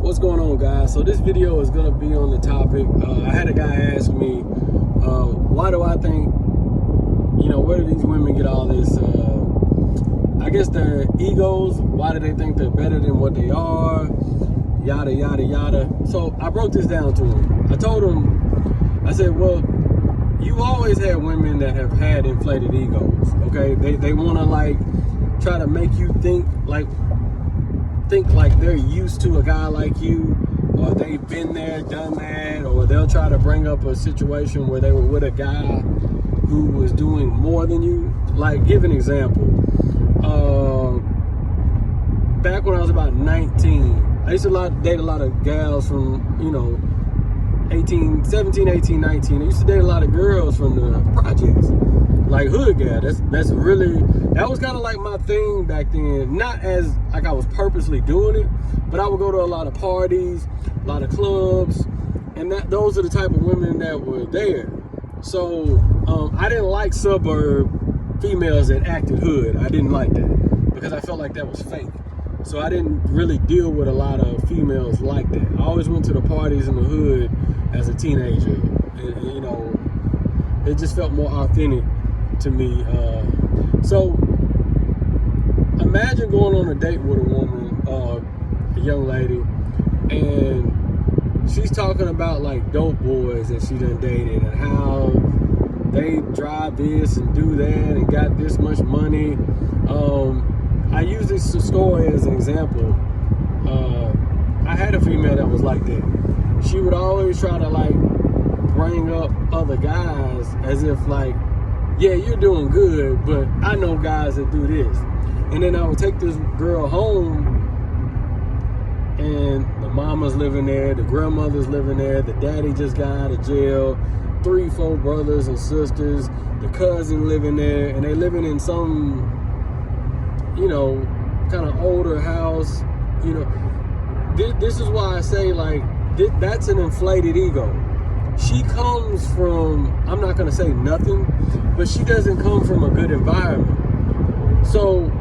What's going on, guys? So this video is gonna be on the topic. I had a guy ask me, why do I think, where do these women get all this, I guess their egos, why do they think they're better than what they are, yada, yada, yada. So I broke this down to him. I told him, I said, well, you've always had women that have had inflated egos, okay? They wanna try to make you think like they're used to a guy like you, or they've been there, done that, or they'll try to bring up a situation where they were with a guy who was doing more than you. Like, give an example. Back when I was about 19, I used to date a lot of gals from, 17, 18, 19. I used to date a lot of girls from the projects, like hood gal. That was kind of like my thing back then. Not as like I was purposely doing it, but I would go to a lot of parties, a lot of clubs, and those are the type of women that were there. So I didn't like suburb females that acted hood. I didn't like that because I felt like that was fake. So I didn't really deal with a lot of females like that. I always went to the parties in the hood as a teenager. It just felt more authentic to me. So imagine going on a date with a woman, a young lady, and she's talking about like dope boys that she done dated and how they drive this and do that and got this much money. I use this story as an example. I had a female that was like that. She would always try to bring up other guys as if yeah, you're doing good, but I know guys that do this. And then I would take this girl home, and the mama's living there, the grandmother's living there, the daddy just got out of jail, 3, 4 brothers and sisters, the cousin living there, and they living in some, kind of older house. This is why I say that's an inflated ego. She comes from, I'm not gonna say nothing, but she doesn't come from a good environment. So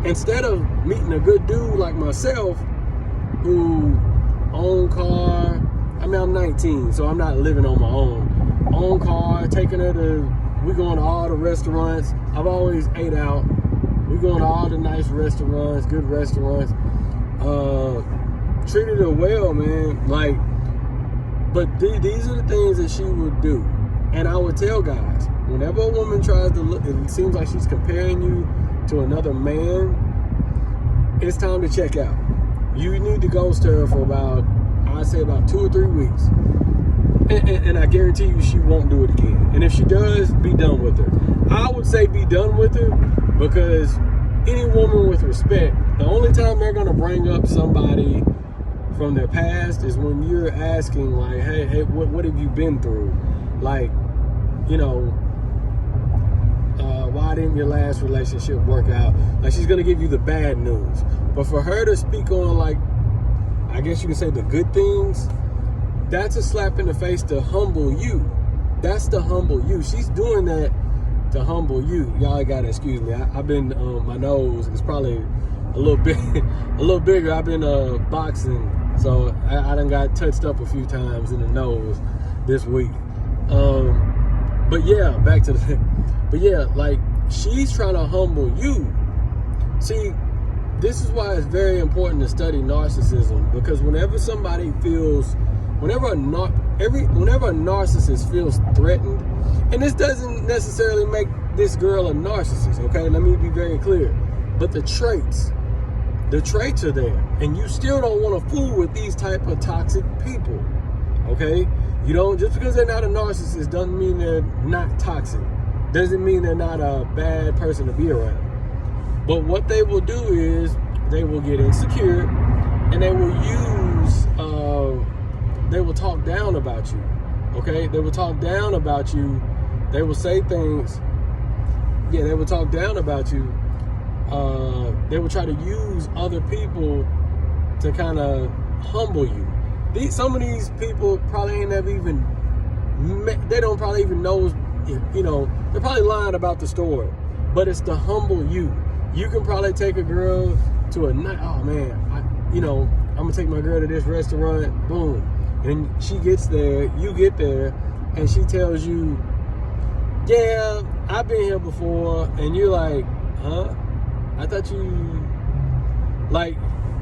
instead of meeting a good dude like myself, who own car, I'm 19, so I'm not living on my own car, taking her we going to all the restaurants. I've always ate out. We going to all the nice restaurants, good restaurants. Treated her well, man. But these are the things that she would do. And I would tell guys, whenever a woman tries to look, it seems like she's comparing you to another man, it's time to check out. You need to ghost her for I'd say about 2 or 3 weeks. And I guarantee you she won't do it again. And if she does, be done with her. I would say be done with her, because any woman with respect, the only time they're gonna bring up somebody from their past is when you're asking hey, what have you been through? Why didn't your last relationship work out? She's gonna give you the bad news. But for her to speak on I guess you can say the good things, that's a slap in the face to humble you. That's to humble you. She's doing that to humble you. Y'all gotta excuse me. I've been my nose is probably a little bigger. I've been boxing. So I done got touched up a few times in the nose this week. But yeah, back to she's trying to humble you. See, this is why it's very important to study narcissism, because whenever a narcissist feels threatened, and this doesn't necessarily make this girl a narcissist, okay? Let me be very clear. But the traits are there, and you still don't want to fool with these type of toxic people, okay? You don't, just because they're not a narcissist doesn't mean they're not toxic. Doesn't mean they're not a bad person to be around. But what they will do is they will get insecure, and they will they will talk down about you, okay? They will talk down about you. They will say things. Yeah, they will talk down about you. They will try to use other people to kind of humble you. Some of these people probably ain't never even they don't probably even know, they're probably lying about the story, but it's to humble you. You can probably take a girl to a night, oh man, I'm gonna take my girl to this restaurant, boom. And she gets there, you get there, and she tells you, yeah, I've been here before, and you're like, huh? I thought you, like,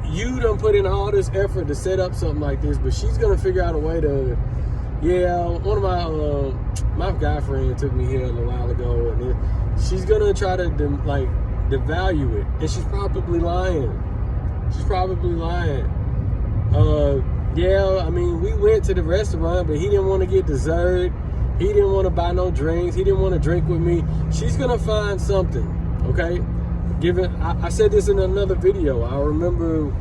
you done put in all this effort to set up something like this, but she's gonna figure out a way to, yeah, one of my guy friend took me here a little while ago, and she's gonna try to devalue it, and she's probably lying. She's probably lying. Yeah, I mean, we went to the restaurant, but he didn't want to get dessert. He didn't want to buy no drinks. He didn't want to drink with me. She's gonna find something, okay? I said this in another video. I remember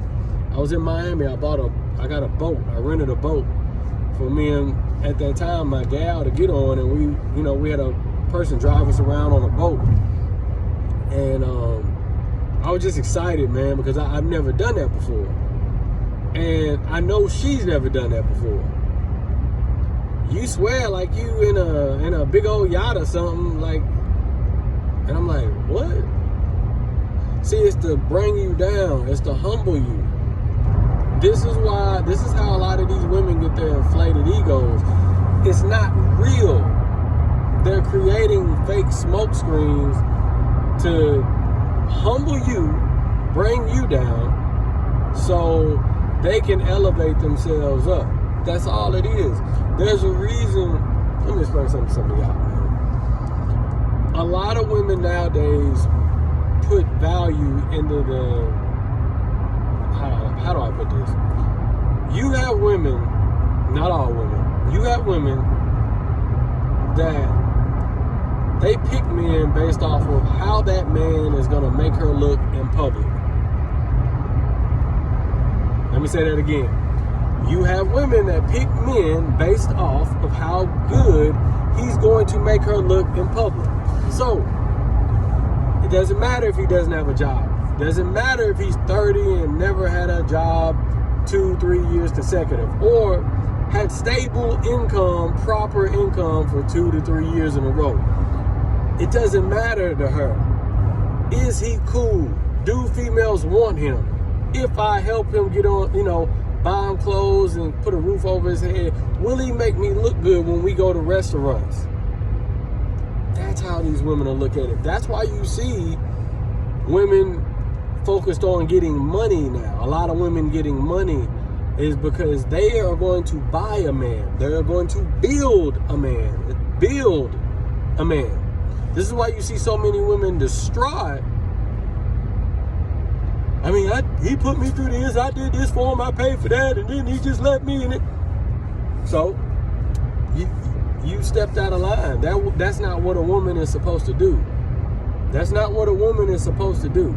I was in Miami. I got a boat. I rented a boat for me and, at that time, my gal to get on, and we had a person drive us around on a boat. And I was just excited, man, because I've never done that before. And I know she's never done that before. You swear like you in a big old yacht or something, like, and I'm like, what? See, it's to bring you down. It's to humble you. This is how a lot of these women get their inflated egos. It's not real. They're creating fake smoke screens to humble you, bring you down, so they can elevate themselves up. That's all it is. There's a reason. Let me explain something to some of y'all, man. A lot of women nowadays put value into the, how do I put this? You have women, not all women, you have women that they pick men based off of how that man is going to make her look in public. Let me say that again. You have women that pick men based off of how good he's going to make her look in public. So, it doesn't matter if he doesn't have a job. It doesn't matter if he's 30 and never had a job 2-3 years consecutive, or had stable income, proper income for 2 to 3 years in a row. It doesn't matter to her. Is he cool? Do females want him? If I help him get on, buy him clothes and put a roof over his head, will he make me look good when we go to restaurants? That's how these women will look at it. That's why you see women focused on getting money now. A lot of women getting money is because they are going to buy a man. They're going to build a man. Build a man. This is why you see so many women distraught. I mean, he put me through this. I did this for him. I paid for that, and then he just left me in it. So, you stepped out of line. That's not what a woman is supposed to do. That's not what a woman is supposed to do.